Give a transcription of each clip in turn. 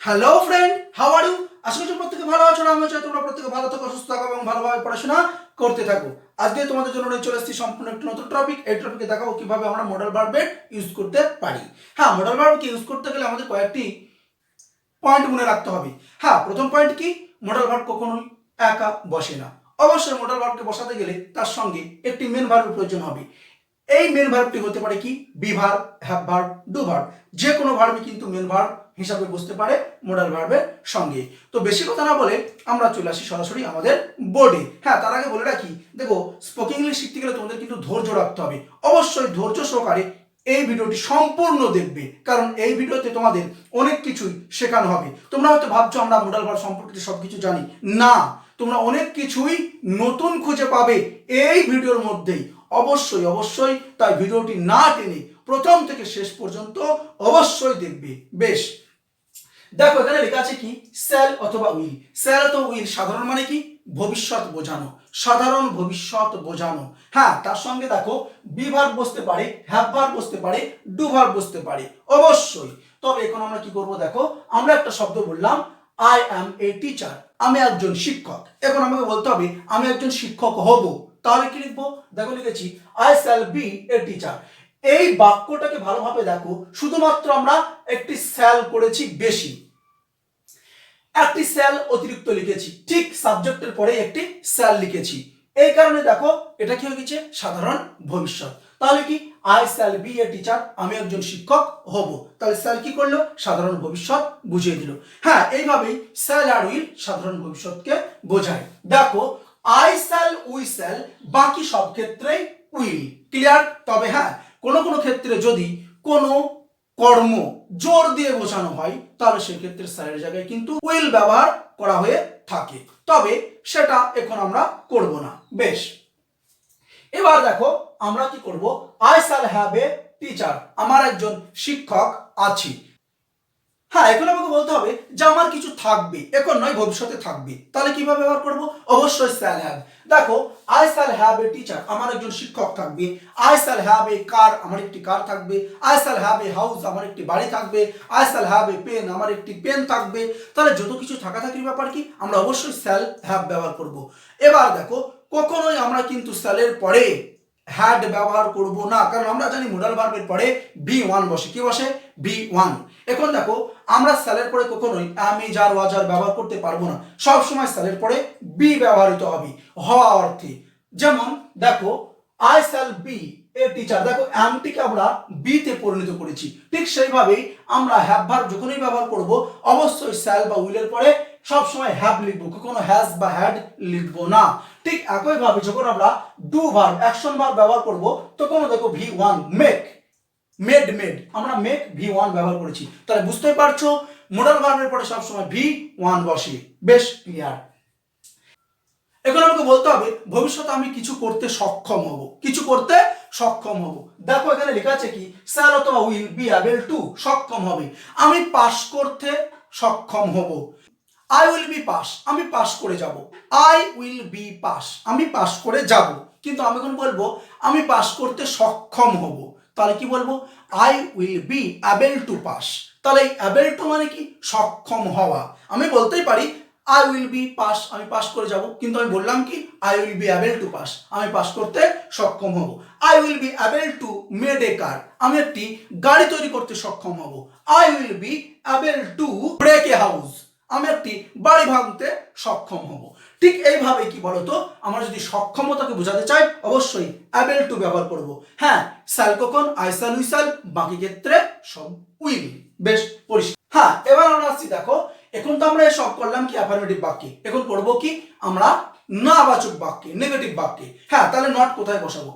Hello friend, how are you? আশা করছি প্রত্যেকে ভালো আছো। আমি চাই তোমরা প্রত্যেকে ভালো থাকো, সুস্থ থাকো এবং ভালোভাবে পড়াশোনা করতে থাকো। আজকে তোমাদের জন্য নিয়ে চলে এসেছি সম্পূর্ণ একটি নতুন টপিক। এই টপিকে দেখাবো কিভাবে আমরা মডাল ভার্বের ইউজ করতে পারি। হ্যাঁ, মডাল ভার্বকে ইউজ করতে গেলে আমাদের কয়েকটি পয়েন্ট মনে রাখতে হবে। হ্যাঁ, প্রথম পয়েন্ট কি, মডাল ভার্ব কখনোই একা বসে না। অবশ্যই মডাল ভার্বকে বসাতে গেলে তার সঙ্গে একটি মেন ভার্বের প্রয়োজন হবে। এই মেন ভার্বটি হতে পারে কি, be verb, have verb, do verb. যে কোনো ভার্বই কিন্তু মেন ভার্ব হিসাবে বসতে পারে মডাল ভার্বের সঙ্গে। তো বেশি কথা না বলে আমরা চলে আসি সরাসরি আমাদের বোর্ডে। হ্যাঁ, তার আগে বলে রাখি, দেখো স্পোকেন ইংলিশ শিখতে গেলে তোমাদের কিন্তু ধৈর্য রাখতে হবে। অবশ্যই ধৈর্য সহকারে এই ভিডিওটি সম্পূর্ণ দেখবে, কারণ এই ভিডিওতে তোমাদের অনেক কিছুই শেখানো হবে। তোমরা হয়তো ভাবছো আমরা মডাল ভার্ব সম্পর্কিত সবকিছু জানি না, তোমরা অনেক কিছুই নতুন খুঁজে পাবে এই ভিডিওর মধ্যেই। অবশ্যই অবশ্যই তাই ভিডিওটি না টেনে প্রথম থেকে শেষ পর্যন্ত অবশ্যই দেখবে। বেশ, দেখো এখানে লেখা আছে কি, শ্যাল অথবা উইল। শ্যাল অথবা উইল সাধারণ মানে কি, ভবিষ্যৎ বোঝানো, সাধারণ ভবিষ্যৎ বোঝানো। হ্যাঁ, তার সঙ্গে দেখো বি ভার্ব বসতে পারে, হ্যাভ ভার্ব বসতে পারে, ডু ভার্ব বসতে পারে অবশ্যই। তবে এখন আমরা কি করব, দেখো আমরা একটা শব্দ বললাম, আই অ্যাম এ টিচার, আমি একজন শিক্ষক। এখন আমাকে বলতে হবে আমি একজন শিক্ষক হব, তাহলে কি লিখবো, দেখো লিখেছি I shall be a teacher. এই বাক্যটাকে ভালোভাবে দেখো, শুধুমাত্র আমরা একটি শ্যাল করেছি বেশি, একটি শ্যাল অতিরিক্ত লিখেছি, ঠিক সাবজেক্টের পরে একটি শ্যাল লিখেছি। এই কারণে দেখো এটা কি হয়ে গেছে, সাধারণ ভবিষ্যৎ। তাহলে কি, I shall be a teacher, আমি একজন শিক্ষক হব। তাহলে শ্যাল কি করলো, সাধারণ ভবিষ্যৎ বুঝিয়ে দিল। হ্যাঁ, এইভাবেই শ্যাল আর উইল সাধারণ ভবিষ্যৎকে বোঝায়। দেখো আই শ্যাল, উই শ্যাল, বাকি সব ক্ষেত্রেই উইল। ক্লিয়ার? তবে হ্যাঁ, কোনো কোনো ক্ষেত্রে যদি কোনো কর্ম জোর দিয়ে বোঝানো হয় তাহলে সেক্ষেত্রে স্যারের জায়গায় কিন্তু উইল ব্যবহার করা হয়ে থাকে। তবে সেটা এখন আমরা করব না। বেশ, এবার দেখো আমরা কি করব, I shall have a teacher, আমার একজন শিক্ষক আছে। হ্যাঁ, এখন আমাকে বলতে হবে যে আমার কিছু থাকবে, এখন নয় ভবিষ্যতে থাকবে। তাহলে কিভাবে ব্যবহার করব, অবশ্যই শ্যাল হ্যাভ। দেখো I shall have a teacher, আমার একজন শিক্ষক থাকবে। I shall have a car, আমার একটি কার থাকবে। I shall have a house, আমার একটি বাড়ি থাকবে। I shall have a pen, আমার একটি পেন থাকবে। তাহলে যত কিছু থাকাথাকির ব্যাপার কি, আমরা অবশ্যই শ্যাল হ্যাভ ব্যবহার করব। এবার দেখো কখনোই আমরা কিন্তু শ্যালের পরে হ্যাড ব্যবহার করব না, কারণ আমরা জানি মডাল ভার্বের পরে বি ওয়ান বসে। কি বসে, বি ওয়ান। এখন দেখো আমরা স্যালের পরে কখনোই আমি যার ওয়াজার ব্যবহার করতে পারবো না, সব সময় স্যালের পরে বি ব্যবহৃত হবে হওয়া অর্থে। যেমন দেখো I shall be a teacher, দেখো অ্যামটিকে আমরা বি তে পরিণত করেছি। ঠিক সেইভাবেই আমরা হ্যাভ ভার্ব যখনই ব্যবহার করব অবশ্যই শ্যাল বা উইলের পরে সব সময় হ্যাভ লিখবো, কখনো হ্যাজ বা হ্যাড লিখবো না। ঠিক একইভাবে যখন আমরা ডু ভার্ব, অ্যাকশন ভার্ব ব্যবহার করব তখন দেখো V one, make, made, made, আমরা মেক ভি ওয়ান ব্যবহার করেছি। তাহলে বুঝতেই পারছো মডাল ভার্বের পরে সবসময় ভি ওয়ান বসে। বেশ ক্লিয়ার? এখন আমাকে বলতে হবে ভবিষ্যতে আমি কিছু করতে সক্ষম হব, কিছু করতে সক্ষম হব। দেখো এখানে লেখা আছে কি, শ্যাল অথবা উইল বি অ্যাবল টু, সক্ষম হবে। আমি পাস করতে সক্ষম হব। আই উইল বি পাস, আমি পাস করে যাব। আই উইল বি পাস, আমি পাস করে যাব। কিন্তু আমি এখন বলবো আমি পাস করতে সক্ষম হব, তাহলে কি বলবো, I will be able to pass. তাহলে এই অ্যাবল টু মানে কি, সক্ষম হওয়া। আমি বলতেই পারি আই উইল বি পাস, আমি পাস করে যাব, কিন্তু আমি বললাম কি, I will be able to pass, আমি পাস করতে সক্ষম হব। I will be able to made a car, আমি একটি গাড়ি তৈরি করতে সক্ষম হব। I will be able to break a house, আমি একটি বাড়ি ভাঙতে সক্ষম হব। ঠিক এইভাবে কি বলতো, আমরা যদি সক্ষমতাকে বোঝাতে চাই অবশ্যই অ্যাবল টু ব্যবহার করব। হ্যাঁ, শ্যাল কখন, আই শ্যাল, উই শ্যাল, বাকি ক্ষেত্রে সব উইল। বেশ পরিষ্কার? হ্যাঁ, এবার আমরা আসছি, দেখো এখন তো আমরা সব করলাম কি অ্যাফার্মেটিভ বাক্যে, এখন করব কি আমরা নাবাচক বাক্যে, নেগেটিভ বাক্যে। হ্যাঁ, তাহলে নট কোথায় বসাবো,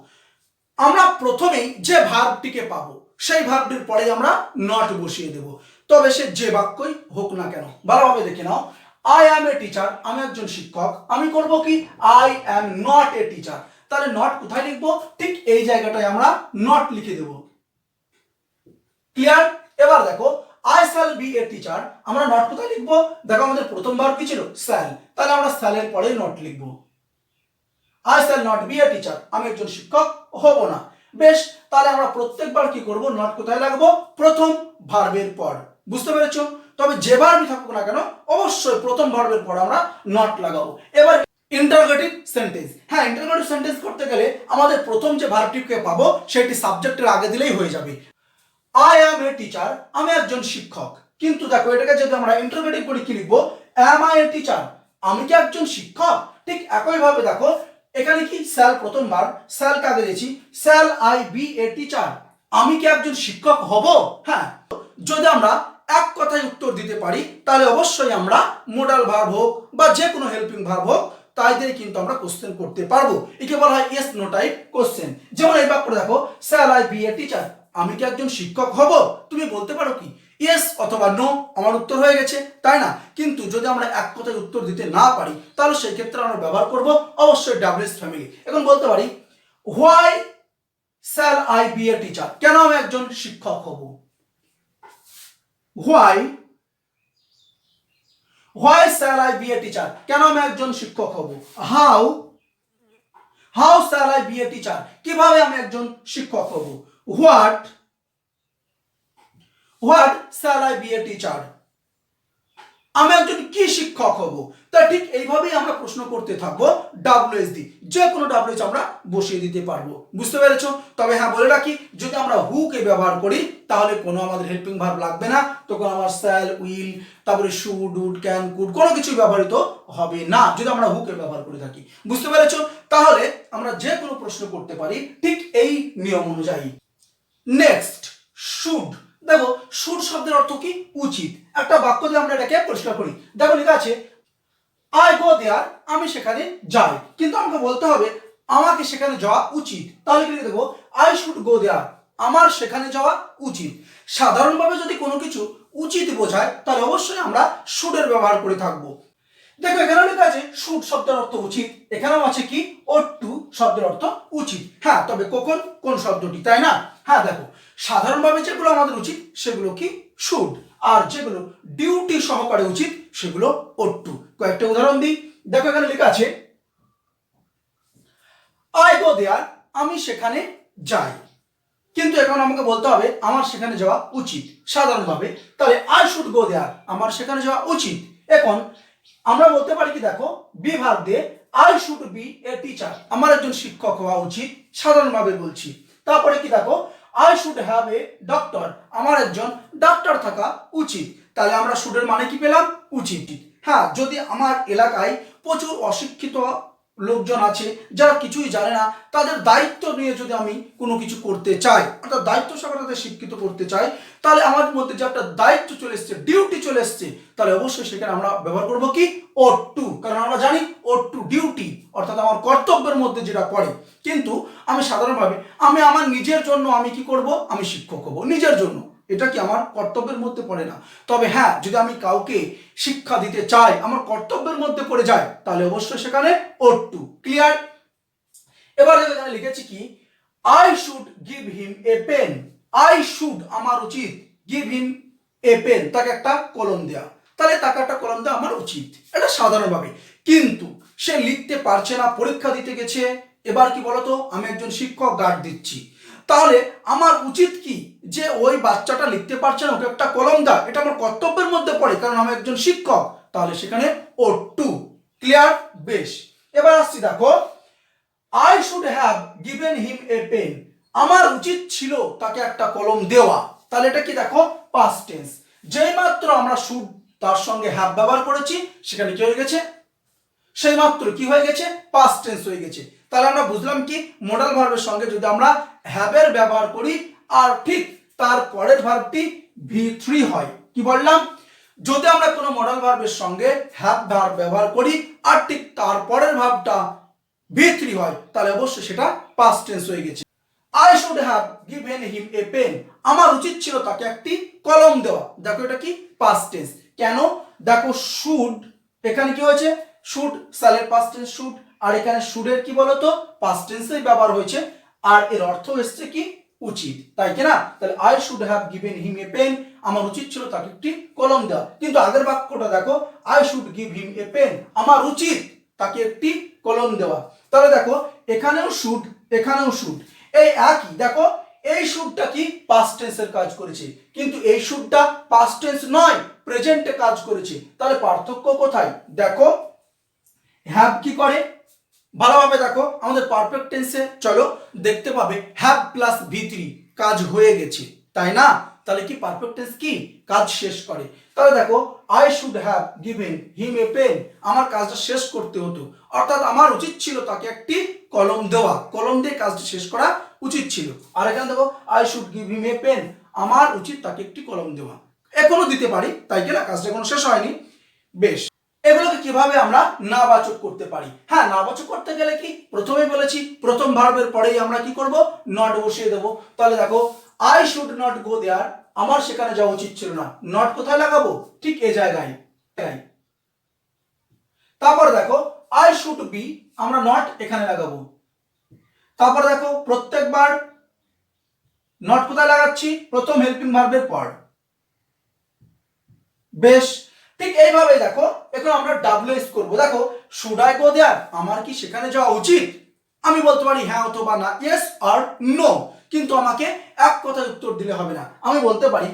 আমরা প্রথমেই যে ভার্বটিকে পাবো সেই ভার্বটির পরে আমরা নট বসিয়ে দেব। তবে সে যে বাক্যই হোক না কেন, ভালোভাবে দেখে নাও। আই অ্যাম এ টিচার, আমি একজন শিক্ষক, আমি করব কি, I am not a teacher. তাহলে নট কোথায় লিখবো, ঠিক এই জায়গাটায় আমরা নট লিখে দেব। ক্লিয়ার? এবার দেখো I shall be a teacher, আমরা নট কোথায় লিখবো, দেখো আমাদের প্রথম ভার্ব কি ছিল, শ্যাল, তাহলে আমরা শ্যালের পরে নট লিখবো। I shall not be a teacher, আমি একজন শিক্ষক হব না। বেশ, তাহলে আমরা প্রত্যেকবার কি করব, নট কোথায় লাগবো, প্রথম ভার্বের পর। বুঝতে পেরেছো? তবে যে ভার্বই থাকুক না কেন অবশ্যই প্রথম ভার্বের পর আমরা নট লাগাবো। এবার ইন্টারোগেটিভ সেন্টেন্স, হ্যাঁ ইন্টারোগেটিভ সেন্টেন্স করতে গেলে আমাদের প্রথম যে ভার্বটিকে পাবো সেটি সাবজেক্টের আগে দিলেই হয়ে যাবে। আই অ্যাম এ টিচার, আমি একজন শিক্ষক। কিন্তু দেখো এটাকে যদি আমরা ইন্টারোগেটিভ করে কি লিখবো, অ্যাম আই এ টিচার, আমি কি একজন শিক্ষক। ঠিক একইভাবে দেখো এখানে কি শ্যাল প্রথমবার, শ্যাল কাকে দিয়েছি, shall I be a teacher, আমি কি একজন শিক্ষক হব। হ্যাঁ, যদি আমরা এক কথায় উত্তর দিতে পারি তাহলে অবশ্যই আমরা মোডাল ভার্ব হোক বা যে কোনো হেল্পিং ভার্ব হোক তাই দিয়ে কিন্তু আমরা কোশ্চেন করতে পারবো। একে বলা হয় ইয়েস নো টাইপ কোশ্চেন। যেমন এই বাক্যটা দেখো, shall I be a teacher, আমি কি একজন শিক্ষক হব। তুমি বলতে পারো কি ইয়েস অথবা নো, আমার উত্তর হয়ে গেছে, তাই না। কিন্তু যদি আমরা এক কথায় উত্তর দিতে না পারি তাহলে সেই ক্ষেত্রে আমরা ব্যবহার করব অবশ্যই ডাব্লিউএস ফ্যামিলি। এখন বলতে পারি why shall I be a teacher, কেন আমি একজন শিক্ষক হব। Why shall I be a teacher, কেন আমি একজন শিক্ষক হব। How shall I be a teacher, কিভাবে আমি একজন শিক্ষক হব। What shall I be a teacher, আমি একজন কি শিক্ষক হব। তা ঠিক এইভাবেই আমরা প্রশ্ন করতে থাকবো ডাব্লিউএস দি, যে কোনো ডাব্লিউএস আমরা বসিয়ে দিতে পারবো। বুঝতে পেরেছো। তবে হ্যাঁ বলে রাখি, যদি আমরা হু কে ব্যবহার করি তাহলে কোনো আমাদের হেল্পিং ভার্ব লাগবে না, তখন আমার শ্যাল, উইল, তারপরে শুড, উড, ক্যান, কুড কোনো কিছু ব্যবহৃত হবে না যদি আমরা হু কে ব্যবহার করে থাকি। বুঝতে পেরেছো। তাহলে আমরা যে কোনো প্রশ্ন করতে পারি ঠিক এই নিয়ম অনুযায়ী। Next, should. দেখো শুড শব্দের অর্থ কি, উচিত। একটা বাক্য দিয়ে আমরা এটাকে পরিষ্কার করি। দেখো লেখা আছে আই গো দেয়ার, আমি সেখানে যাই। কিন্তু আমাকে বলতে হবে আমাকে সেখানে যাওয়া উচিত। তাহলে কি দেখো, আই শুড গো দেয়ার, আমার সেখানে যাওয়া উচিত। সাধারণভাবে যদি কোনো কিছু উচিত বোঝায় তাহলে অবশ্যই আমরা শুডের ব্যবহার করে থাকবো। দেখো এখানে লেখা আছে শুড শব্দের অর্থ উচিত, এখানেও আছে কি ওট টু শব্দের অর্থ উচিত। হ্যাঁ, তবে কখন কোন শব্দটি, তাই না। হ্যাঁ দেখো সাধারণভাবে যেগুলো আমাদের উচিত সেগুলো কি শুড, আর যেগুলো ডিউটি সহকারে উচিত সেগুলো ওট টু। কয়েকটা উদাহরণ দিই। দেখো এখানে লেখা আছে আই গো দেয়ার, আমি সেখানে যাই। কিন্তু এখন আমাকে বলতে হবে আমার সেখানে যাওয়া উচিত সাধারণভাবে, তাহলে আই শুড গো দেয়ার, আমার সেখানে যাওয়া উচিত। এখন আমরা বলতে পারি কি দেখো বি ভার্ব দিয়ে I should be a teacher, আমার একজন শিক্ষক হওয়া উচিত সাধারণভাবে বলছি। তারপরে কি দেখো I should have a doctor, আমার একজন ডাক্তার থাকা উচিত। তাহলে আমরা শুডের মানে কি পেলাম, উচিত। হ্যাঁ, যদি আমার এলাকায় প্রচুর অশিক্ষিত লোকজন আছে যারা কিছুই জানে না, তাদের দায়িত্ব নিয়ে যদি আমি কোনো কিছু করতে চাই, অর্থাৎ দায়িত্ব সহকারে তাদের শিক্ষিত করতে চাই, তাহলে আমাদের মধ্যে যে একটা দায়িত্ব চলে এসছে, ডিউটি চলে এসছে, তাহলে অবশ্যই সেখানে আমরা ব্যবহার করব কি ওট টু। কারণ আমরা জানি ওট টু ডিউটি, অর্থাৎ আমার কর্তব্যের মধ্যে যেটা পড়ে। কিন্তু আমি সাধারণভাবে আমি আমার নিজের জন্য আমি কি করব, আমি শিক্ষক হব নিজের জন্য, এটা কি আমার কর্তব্যের মধ্যে পড়ে না। তবে হ্যাঁ, যদি আমি কাউকে শিক্ষা দিতে চাই, আমার কর্তব্যের মধ্যে পড়ে যায়, তাহলে অবশ্যই সেখানে ওট টু। ক্লিয়ার। এবার এখানে লিখেছি কি I should give him a pen, I should আমার উচিত, গিভ হিম এ পেন তাকে একটা কলম দেয়া, তাহলে তাকে একটা কলম দেওয়া আমার উচিত, এটা সাধারণভাবে। কিন্তু সে লিখতে পারছে না, পরীক্ষা দিতে গেছে, এবার কি বলতো আমি একজন শিক্ষক গার্ড দিচ্ছি, তাহলে আমার উচিত কি যে ওই বাচ্চাটা লিখতে পারছে না, ওকে একটা কলম দেওয়া, এটা আমার কর্তব্যের মধ্যে পড়ে কারণ আমি একজন শিক্ষক, তাহলে সেখানে ওট টু। ক্লিয়ার। বেশ, এবার আসছি দেখো I should have given him a pen, আমার উচিত ছিল তাকে একটা কলম দেওয়া, তাহলে এটা কি দেখো পাস্ট টেন্স। যেই মাত্র আমরা শুড তার সঙ্গে হ্যাভ ব্যবহার করেছি সেখানে কি হয়ে গেছে, সেই মাত্র কি হয়ে গেছে, পাস্ট টেন্স হয়ে গেছে। তাহলে আমরা বুঝলাম কি মডাল ভার্বের সঙ্গে যদি আমরা হ্যাভের ব্যবহার করি আর ঠিক তার পরের ভার্বটি V3 হয়, কি বললাম, যদি আমরা কোনো মডাল ভার্বের সঙ্গে হ্যাভ ভার্ব ব্যবহার করি আর ঠিক তার পরের ভার্বটা V3 হয়, তাহলে অবশ্যই সেটা পাস্ট টেন্স হয়ে গেছে। I should have given him a pen, আমার উচিত ছিল তাকে একটি কলম দেওয়া। দেখো এটা কি পাস্ট টেন্স। কেন, দেখো শুড এখানে কি হয়েছে, শুড সালের পাস্ট টেন্স শুড, আর এখানে শুডের কি বলতো পাস্ট টেন্সেই ব্যবহার হয়েছে, আর এর অর্থ এসছে কি উচিত, তাই কি না। তাহলে I should have given him a pen, আমার উচিত ছিল তাকে একটি কলম দেওয়া। কিন্তু আগের বাক্যটা দেখো I should give him a pen, আমার উচিত তাকে একটি কলম দেওয়া। তাহলে দেখো এখানেও শুড এখানেও শুড, এই একই। দেখো এই শুডটা কি পাস্ট টেন্সের কাজ করেছে, কিন্তু এই শুডটা পাস্ট টেন্স নয়, প্রেজেন্টে কাজ করেছে। তাহলে পার্থক্য কোথায়? দেখো হ্যাভ কি করে, ভালোভাবে দেখো আমাদের পারফেক্ট টেন্সে চলো দেখতে পাবে হ্যাভ প্লাস V3 কাজ হয়ে গেছে, তাই না? তাহলে কি পারফেক্ট টেন্স কি কাজ শেষ করে। তাহলে দেখো I should have given him a pen, আমার কাজটা শেষ করতে হতো, অর্থাৎ আমার উচিত ছিল তাকে একটি কলম দেওয়া, কলম দিয়ে কাজটা শেষ করা উচিত ছিল। আর এখানে দেখো I should give him a pen, আমার উচিত তাকে একটি কলম দেওয়া, এখনো দিতে পারি, তাই কি না, কাজটা এখনো শেষ হয়নি। বেশ, এগুলোকে কিভাবে আমরা নাবাচক করতে পারি? হ্যাঁ, নাবাচক করতে গেলে কি প্রথমেই বলেছি প্রথম ভার্বের পরেই আমরা কি করব, নট বসিয়ে দেব। তাহলে দেখো আই শুড নট গো দেয়ার, আমার সেখানে যাওয়া উচিত ছিল না, নট কোথায় লাগাবো, ঠিক এই জায়গায়। তারপর দেখো আই শুড বি, আমরা নট এখানে লাগাবো। তারপর দেখো প্রত্যেকবার নট কোথায় লাগাচ্ছি, প্রথম হেল্পিং ভার্বের পর। বেশ, ঠিক এইভাবে দেখো এখন আমরা ডাব্লিউএস করব। দেখো শুড আই গো দেয়ার, আমার কি সেখানে যাওয়া উচিত? আমি বলতে পারি হ্যাঁ অথবা না, ইয়েস আর নো, কিন্তু আমাকে এক কথায় উত্তর দিলে হবে না। আমি বলতে পারি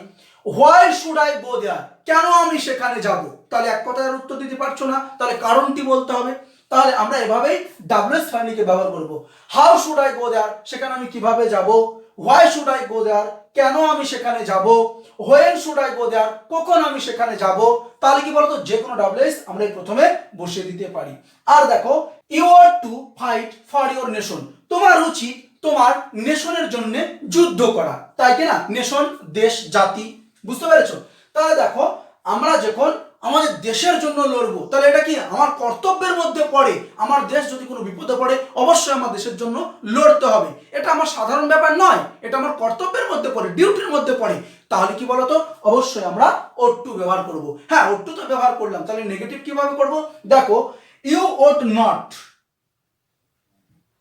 হোয়াই শুড আই গো দেয়ার, কেন আমি সেখানে যাব? তাহলে এক কথায় উত্তর দিতে পারছো না, তাহলে কারণটি বলতে হবে। তাহলে আমরা এভাবেই ডাব্লিউএস ফাইনালিকে ব্যবহার করব। হাউ শুড আই গো দেয়ার, সেখানে আমি কিভাবে যাব? হোয়াই শুড আই গো দেয়ার, কেন আমি সেখানে যাব? হোয়েন শুড আই গো দেয়ার, কখন আমি সেখানে যাব? তাহলে কি বলতো, যে কোনো ডাব্লিউএস আমরা প্রথমে বসিয়ে দিতে পারি। আর দেখো you are to fight for your nation, তোমার উচিত তোমার নেশনের জন্য যুদ্ধ করা, তাই কি না, নেশন দেশ জাতি, বুঝতে পেরেছো? তাহলে দেখো আমরা যখন আমাদের দেশের জন্য লড়বো, তাহলে এটা কি আমার কর্তব্যের মধ্যে পড়ে, আমার দেশ যদি কোনো বিপদে পড়ে অবশ্যই আমার দেশের জন্য লড়তে হবে, এটা আমার সাধারণ ব্যাপার নয়, এটা আমার কর্তব্যের মধ্যে পড়ে, ডিউটির মধ্যে পড়ে। তাহলে কি বলতো, অবশ্যই আমরা ওট টু ব্যবহার করব। হ্যাঁ, ওট টু তো ব্যবহার করলাম, তাহলে নেগেটিভ কিভাবে করব? দেখো ইউ ওট নট,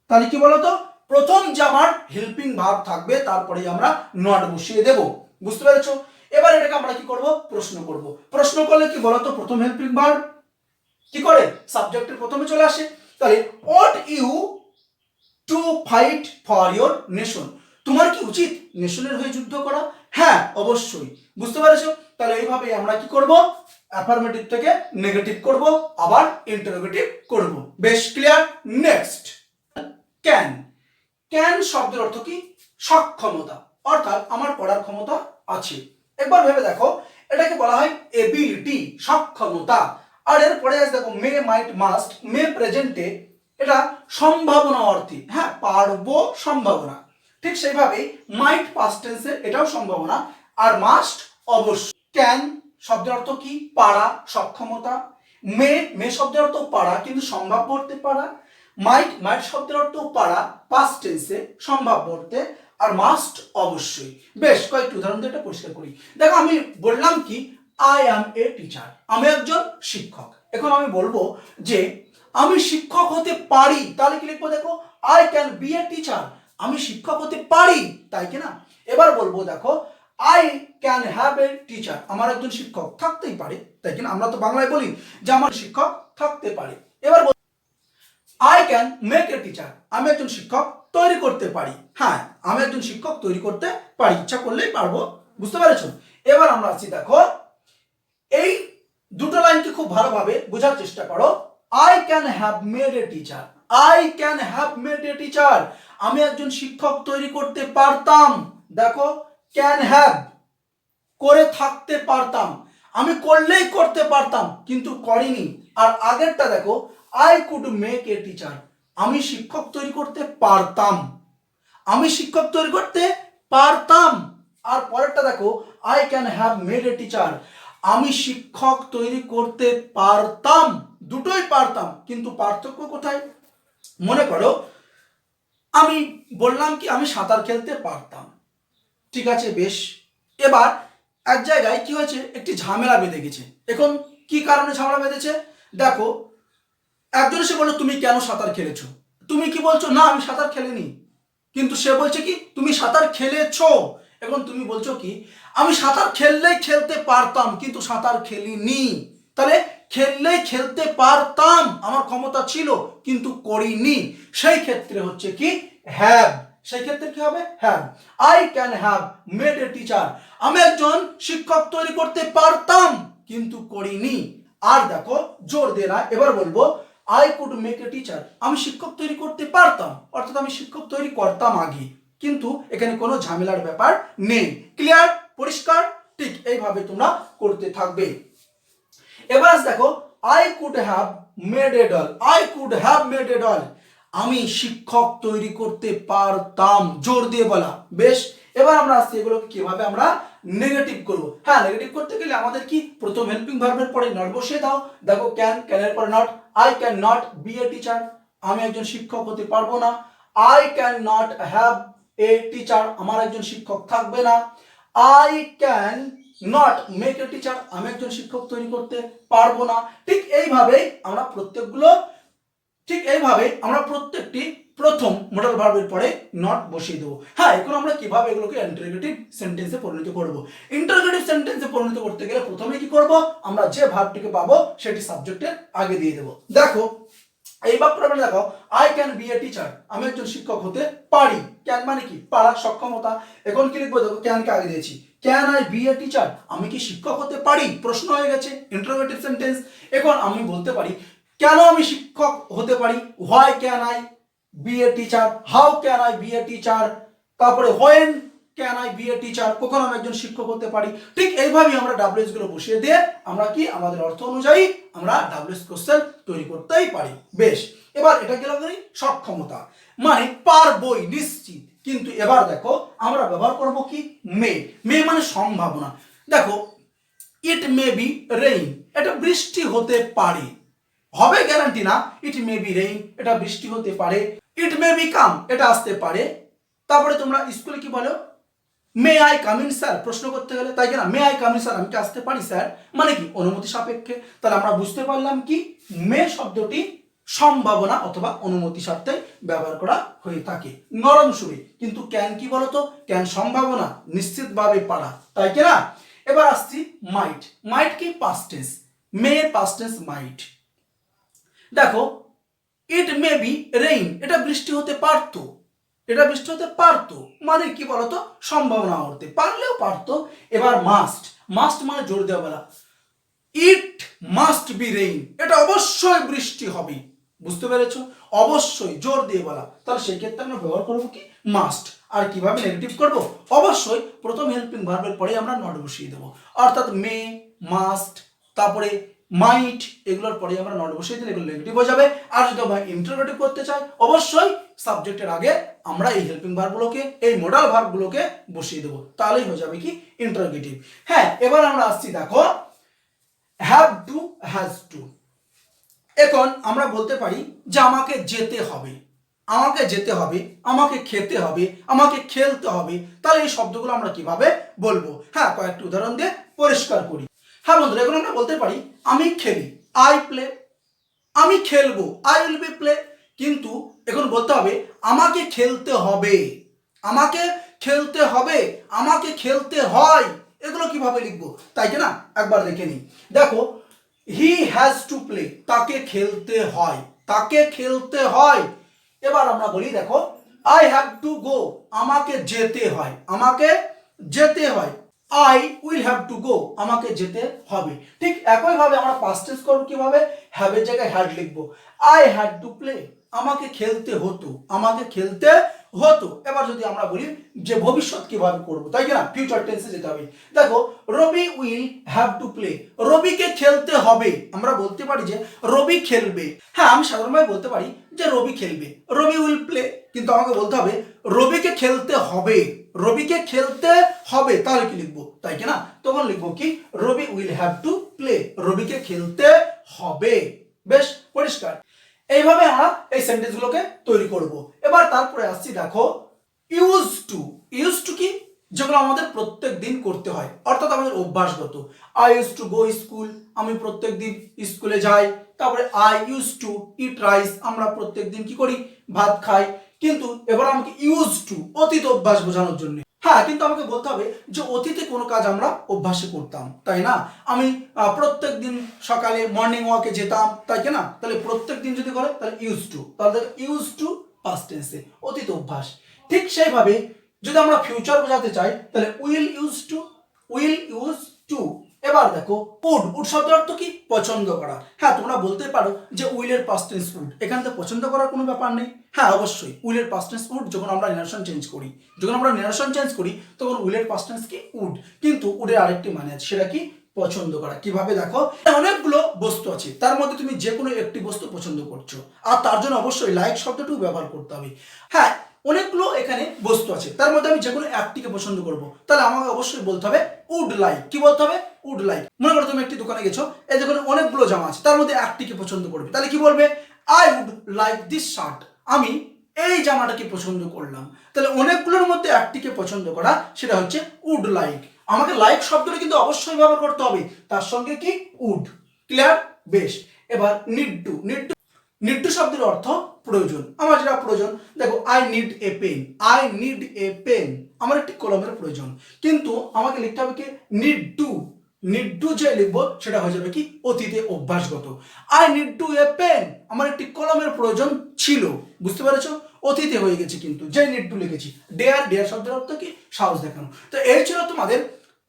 তাহলে কি বলতো, প্রথম যে আমার হেল্পিং ভার্ব থাকবে তারপরে আমরা নট বসিয়ে দেব, বুঝতে পেরেছো? এবার এটাকে আমরা কি করব, প্রশ্ন করব। প্রশ্ন করলে কি বলতো, প্রথম হেল্পিং ভার্ব কি করে, সাবজেক্টের প্রথমে চলে আসে। তাহলে ought you to fight for your nation, তোমার কি উচিত নেশনের হয়ে যুদ্ধ করা? হ্যাঁ অবশ্যই, বুঝতে পেরেছো? তাহলে এইভাবে আমরা কি করব, অ্যাফার্মেটিভ থেকে নেগেটিভ করব, আবার ইন্টারোগেটিভ করব। বেশ ক্লিয়ার। নেক্সট ক্যান, ক্যান শব্দের অর্থ কি, সক্ষমতা, অর্থাৎ আমার পড়ার ক্ষমতা আছে। একবার ভেবে দেখো, এটাকে বলা হয় এবিলিটি, সক্ষমতা। আর এর পরে আছে দেখো মে মাইট মাস্ট, মে প্রেজেন্টে এটা সম্ভাবনা অর্থে, হ্যাঁ পারবো সম্ভাবনা, ঠিক সেইভাবে মাইট পাস্ট টেন্সে এটাও সম্ভাবনা, আর মাস্ট অবশ্যই। ক্যান শব্দের অর্থ কি, পারা, সক্ষমতা। মে, মে শব্দের অর্থ পারা কিন্তু সম্ভাব্য অর্থে পারা। মাইট, মাইট শব্দের অর্থ পারা পাস্ট টেন্সে সম্ভাব্য অর্থে। আর মাস্ট অবশ্যই। বেশ, কয়েকটি উদাহরণ দিয়ে এটা পরিষ্কার করি। দেখো আমি বললাম কি আই অ্যাম এ টিচার, আমি একজন শিক্ষক। এখন আমি বলবো যে আমি শিক্ষক হতে পারি, তাহলে কি লিখবো, দেখো I can be a teacher, আমি শিক্ষক হতে পারি, তাই কি না? এবার বলবো দেখো I can have a teacher, আমার একজন শিক্ষক থাকতেই পারে, তাই কিনা, আমরা তো বাংলায় বলি যে আমার শিক্ষক থাকতে পারে। এবার I can make a teacher, আমি একজন শিক্ষক তৈরি করতে পারি। হ্যাঁ, আমি একজন শিক্ষক তৈরি করতে পারি, ইচ্ছা করলেই পারবো, বুঝতে পেরেছো? এবার আমরা আসছি, দেখো এই দুটো লাইনকে খুব ভালোভাবে বোঝার চেষ্টা করো। I can have made a teacher, I can have made a teacher, আমি একজন শিক্ষক তৈরি করতে পারতাম। দেখো ক্যান হ্যাভ, করে থাকতে পারতাম, আমি করলেই করতে পারতাম কিন্তু করিনি। আর আগেরটা দেখো I could make a teacher, আমি শিক্ষক তৈরি করতে পারতাম, আমি শিক্ষক তৈরি করতে পারতাম। আর পরেরটা দেখো I can have made a teacher, আমি শিক্ষক তৈরি করতে পারতাম, দুটোই পারতাম কিন্তু পার্থক্য কোথায়? মনে করো আমি বললাম কি আমি সাঁতার খেলতে পারতাম, ঠিক আছে বেশ। এবার এক জায়গায় কি হয়েছে, একটি ঝামেলা বেঁধে গেছে। এখন কি কারণে ঝামেলা বেঁধেছে, দেখো একজন এসে বললো তুমি কেন সাঁতার খেলেছো, তুমি কি বলছো না আমি সাঁতার খেলিনি, কিন্তু সে বলছে কি তুমি সাঁতার খেলেছো। এখন তুমি বলছো কি আমি সাঁতার খেললেই খেলতে পারতাম কিন্তু সাঁতার খেলিনি। তাহলে খেললেই খেলতে পারতাম, আমার ক্ষমতা ছিল কিন্তু করিনি, সেই ক্ষেত্রে হচ্ছে কি হ্যাভ, সেই ক্ষেত্রে কি হবে have. I can have made a teacher, আমি একজন শিক্ষক তৈরি করতে পারতাম কিন্তু করিনি। আর দেখো জোর দিয়ে না, এবার বলবো I could make a teacher, আমি শিক্ষক তৈরি করতে পারতাম, অর্থাৎ আমি শিক্ষক তৈরি করতাম আগে, কিন্তু এখানে কোনো ঝামেলার ব্যাপার নেই। ক্লিয়ার, পরিষ্কার? ঠিক এইভাবে তোমরা করতে থাকবে। এবার দেখো I could have made a doll, I could have made a doll, আমি শিক্ষক তৈরি করতে পারতাম, জোর দিয়ে বলা। বেশ, এবার আমরা আসছি এগুলোকে কিভাবে আমরা নেগেটিভ করব। হ্যাঁ, নেগেটিভ করতে গেলে আমাদের কি প্রথম হেল্পিং ভার্বের পরে নট বসিয়ে দাও। দেখো ক্যান, ক্যানের পরে not, I can not be a teacher, আমি একজন শিক্ষক হতে পারবো না। I can not have a teacher, আমার একজন শিক্ষক থাকবে না। I can not make a teacher, আমি একজন শিক্ষক তৈরি করতে পারবো না। ঠিক এইভাবেই আমরা প্রত্যেকটি প্রথম মডেল ভার্বের পরে নট বসিয়ে দেবো। হ্যাঁ, এখন আমরা কিভাবে এগুলোকে ইন্টারোগেটিভ সেন্টেন্সে পরিণত করব। ইন্টারোগেটিভ সেন্টেন্সে পরিণত করতে গেলে প্রথমে কি করব, আমরা যে ভার্বটিকে পাবো সেটি সাবজেক্টের আগে দিয়ে দেবো। দেখো এই বাক্যটা দেখো, I can be a teacher, আমি একজন শিক্ষক হতে পারি। ক্যান মানে কি, পারা, সক্ষমতা। এখন কি লিখবো, দেখো ক্যানকে আগে দিয়েছি। Can I be a teacher, আমি কি শিক্ষক হতে পারি, প্রশ্ন হয়ে গেছে, ইন্টারোগেটিভ সেন্টেন্স। এখন আমি বলতে পারি কেন আমি শিক্ষক হতে পারি, why can I be a teacher, how can I be a teacher, তারপরে when can I be a teacher, কখন আমি একজন শিক্ষক হতে পারি। ঠিক এইভাবেই আমরা ডাব্লিউএস গুলো বসিয়ে দিয়ে আমরা কি আমাদের অর্থ অনুযায়ী আমরা ডাব্লিউএস কোশ্চেন তৈরি করতেই পারি। বেশ, এবার এটা গেল সক্ষমতা, মানে পারবই নিশ্চিত। কিন্তু এবার দেখো আমরা ব্যবহার করব কি, মে। মে মানে সম্ভাবনা। দেখো ইট মে বি রেইন, এটা বৃষ্টি হতে পারে, হবে গ্যারান্টি না। ইট মে বি রেইন, এটা বৃষ্টি হতে পারে। ইট মে বি কাম, এটা আসতে পারে। তারপরে তোমরা স্কুলে কি বলো, may I come in sir, প্রশ্ন করতে গেলে, তাই কিনা, may I come in sir, আমি কি আসতে পারি স্যার, মানে কি অনুমতি সাপেক্ষে। তাহলে আমরা বুঝতে পারলাম কি মে শব্দটি সম্ভাবনা অথবা অনুমতি স্বার্থে ব্যবহার করা হয়ে থাকে নরম সুরে। কিন্তু ক্যান কি বলতো, ক্যান সম্ভাবনা, নিশ্চিতভাবে পারা, তাই কিনা। এবার আসছি মাইট। মাইট কি, পাস্ট টেন্স, মে পাস্ট টেন্স মাইট। দেখো ইট মে বি রেইন, এটা বৃষ্টি হতে পারতো, এটা বৃষ্টি হতে পারতো, মানে কি বলতো, সম্ভাবনা হতে পারলেও পারতো। এবার মাস্ট, মাস্ট মানে জোর দেওয়া বলা, ইট মাস্ট বি রেইন, এটা অবশ্যই বৃষ্টি হবে, বুঝতে পেরেছো, অবশ্যই জোর দিয়ে বলা। তাহলে সেই ক্ষেত্রে আমরা ব্যবহার করবো কি, মাস্ট। আর কিভাবে নেগেটিভ করব, অবশ্যই প্রথম হেল্পিং ভার্বের পরে আমরা নট বসিয়ে দেবো, অর্থাৎ মে, মাস্ট, তারপরে মাইট, এগুলোর পরে আমরা নট বসিয়ে দিলে এগুলো নেগেটিভ হয়ে যাবে। আর যদি আমরা ইন্টারোগেটিভ করতে চাই, অবশ্যই সাবজেক্টের আগে আমরা এই হেল্পিং ভার্বগুলোকে, এই মডাল ভার্বগুলোকে বসিয়ে দেবো, তাহলেই হয়ে যাবে কি ইন্টারোগেটিভ। হ্যাঁ, এবার আমরা আসছি দেখো হ্যাভ টু, হ্যাজ টু। এখন আমরা বলতে পারি যে আমাকে যেতে হবে, আমাকে যেতে হবে, আমাকে খেতে হবে, আমাকে খেলতে হবে। তাহলে এই শব্দগুলো আমরা কিভাবে বলবো, হ্যাঁ কয়েকটি উদাহরণ দিয়ে পরিষ্কার করি। হ্যাঁ বন্ধুরা, এখন আমরা বলতে পারি আমি খেলি, আই প্লে, আমি খেলবো, আই উইল বি প্লে। কিন্তু এখন বলতে হবে আমাকে খেলতে হবে, আমাকে খেলতে হবে, আমাকে খেলতে হয়। এগুলো কিভাবে লিখবো, তাই কি না, একবার দেখে নিই। দেখো হি হ্যাজ টু প্লে, তাকে খেলতে হয়, তাকে খেলতে হয়। এবার আমরা বলি দেখো আই হ্যাভ টু গো, আমাকে যেতে হয়, আমাকে যেতে হয়। I will have to go, আমাকে যেতে হবে। ঠিক একইভাবে আমরা পাস্ট টেন্স করব কিভাবে, হ্যাভ এর জায়গায় হ্যাড লিখবো। আই হ্যাড টু প্লে, আমাকে খেলতে হতো, আমাকে খেলতে হতো। এবার যদি আমরা বলি যে ভবিষ্যৎ কিভাবে করব, তাই কি না, ফিউচার টেন্সে যেতে হবে। দেখো রবি উইল হ্যাভ টু প্লে, রবিকে খেলতে হবে, আমরা বলতে পারি যে রবি খেলবে। হ্যাঁ, আমি সাধারণভাবে বলতে পারি যে রবি খেলবে, রবি উইল প্লে। কিন্তু আমাকে বলতে হবে রবিকে খেলতে হবে, রবিকে খেলতে হবে। তাহলে কি লিখবো, তাই কি না, তখন লিখবো কি রবি উইল হ্যাভ টু প্লে, রবিকে খেলতে হবে। বেশ পরিষ্কার। এইভাবে আমরা এই সেন্টেন্সগুলোকে তৈরি করব। এবার তারপরে আসছি দেখো ইউজ টু। ইউজ টু কি, যেগুলো আমাদের প্রত্যেক দিন করতে হয়, অর্থাৎ আমাদের অভ্যাসগত। I use to go school, আমি প্রত্যেক দিন স্কুলে যাই। তারপরে I use to eat rice, আমরা প্রত্যেক দিন কি করি, ভাত খাই। কিন্তু এবার আমাকে ইউজ টু অতীত অভ্যাস বোঝানোর জন্য, হ্যাঁ কিন্তু আমাকে বলতে হবে যে অতীতে কোনো কাজ আমরা অভ্যাসে করতাম, তাই না। আমি প্রত্যেক দিন সকালে মর্নিং ওয়াকে যেতাম, তাই কি না। তাহলে প্রত্যেক দিন যদি করে তাহলে ইউজ টু, তাহলে ইউজ টু পাস্ট টেন্সে, অতীত অভ্যাস। ঠিক সেইভাবে যদি আমরা ফিউচার বোঝাতে চাই তাহলে will use to, will use to এবার দেখো উড, উড শব্দের অর্থ কি? পছন্দ করা। হ্যাঁ, তোমরা বলতে পারো যে উইলের পাস্ট টেন্স উড, এখানে তো পছন্দ করার কোনো ব্যাপার নেই। হ্যাঁ, অবশ্যই উইলের পাস্ট টেন্স উড, যখন আমরা নেরেশন চেঞ্জ করি তখন উইলের পাস্ট টেন্স কি? উড। কিন্তু উডের আরেকটি মানে আছে, সেটা কি? পছন্দ করা। কিভাবে? দেখো, অনেকগুলো বস্তু আছে, তার মধ্যে তুমি যে কোনো একটি বস্তু পছন্দ করছো, আর তার জন্য অবশ্যই লাইক শব্দটুকু ব্যবহার করতে হবে। হ্যাঁ, অনেকগুলো এখানে বস্তু আছে, তার মধ্যে আমি যে কোনো একটিকে পছন্দ করব, তাহলে আমাকে অবশ্যই বলতে হবে উড লাইক। কি বলতে হবে? Would like. মনে করো তুমি একটি দোকানে গেছো, এই দোকানে অনেকগুলো জামা আছে, তার মধ্যে একটিকে পছন্দ করবে, তাহলে কি বলবে? I would like this shirt. আমি এই জামাটাকে পছন্দ করলাম। তাহলে অনেকগুলোর মধ্যে একটিকে পছন্দ করা, সেটা হচ্ছে উড লাইক। আমাকে লাইক শব্দটা কিন্তু অবশ্যই ব্যবহার করতে হবে, তার সঙ্গে কি? উড। ক্লিয়ার? বেশ। এবার নিড টু। নিড টু শব্দের অর্থ প্রয়োজন। আমার যেটা প্রয়োজন, দেখো I need a pen, I need a pen, আমার একটি কলমের প্রয়োজন। কিন্তু আমাকে লিখতে হবে কি? Need to. নিড টু যে লিখবো সেটা হয়ে যাবে কি? অতীতে অভ্যাসগত। I need to a pen, আমার একটি কলমের প্রয়োজন ছিল। বুঝতে পেরেছো? অতীতে হয়ে গেছে, কিন্তু যে নিড টু লিখেছি। ডেয়ার, ডেয়ার শব্দের অর্থ কি? সাহস দেখানো। তো এই ছিল তোমাদের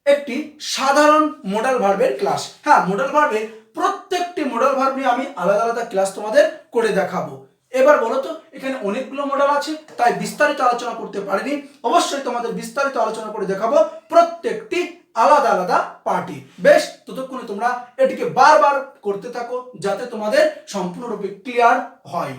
একটি সাধারণ মডাল ভার্বের ক্লাস। হ্যাঁ, মডাল ভার্বের প্রত্যেকটি মডাল ভার্ব নিয়ে আমি আলাদা আলাদা ক্লাস তোমাদের করে দেখাবো। এবার বলো তো, এখানে অনেকগুলো মডেল আছে, তাই বিস্তারিত আলোচনা করতে পারিনি। অবশ্যই তোমাদের বিস্তারিত আলোচনা করে দেখাবো প্রত্যেকটি আলাদা আলাদা পার্টি। বেশ, ততক্ষণে তোমরা এটিকে বারবার করতে থাকো, যাতে তোমাদের সম্পূর্ণরূপে ক্লিয়ার হয়।